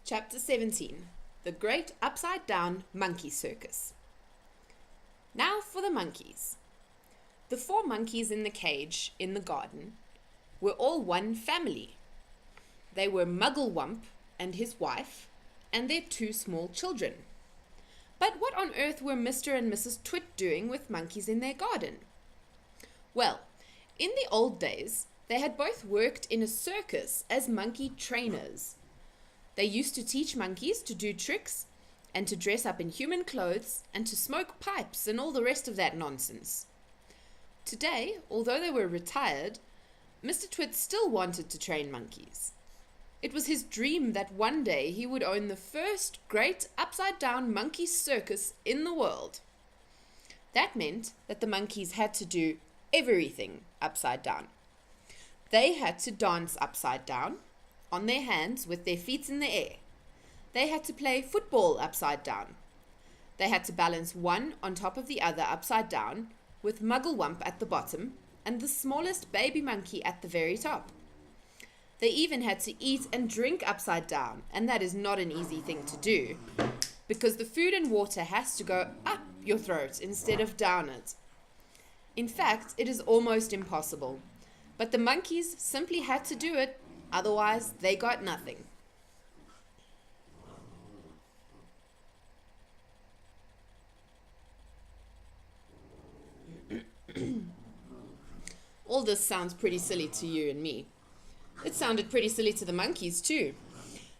Chapter 17. The Great Upside-Down Monkey Circus. Now for the monkeys. The 4 monkeys in the cage in the garden were all one family. They were Mugglewump and his wife and their 2 small children. But what on earth were Mr. and Mrs. Twit doing with monkeys in their garden? Well, in the old days, they had both worked in a circus as monkey trainers. They used to teach monkeys to do tricks and to dress up in human clothes and to smoke pipes and all the rest of that nonsense. Today, although they were retired, Mr. Twit still wanted to train monkeys. It was his dream that one day he would own the first great upside-down monkey circus in the world. That meant that the monkeys had to do everything upside down. They had to dance upside down, on their hands with their feet in the air. They had to play football upside down. They had to balance one on top of the other upside down, with Mugglewump at the bottom and the smallest baby monkey at the very top. They even had to eat and drink upside down, and that is not an easy thing to do, because the food and water has to go up your throat instead of down it. In fact, it is almost impossible, but the monkeys simply had to do it, otherwise they got nothing. All this sounds pretty silly to you and me. It sounded pretty silly to the monkeys too.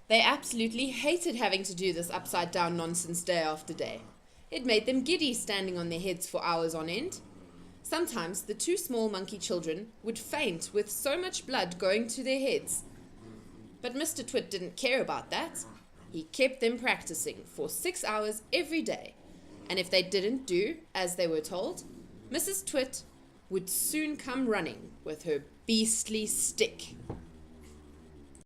They absolutely hated having to do this upside down nonsense day after day. It made them giddy standing on their heads for hours on end. Sometimes the 2 small monkey children would faint with so much blood going to their heads. But Mr. Twit didn't care about that. He kept them practicing for 6 hours every day. And if they didn't do as they were told, Mrs. Twit would soon come running with her beastly stick.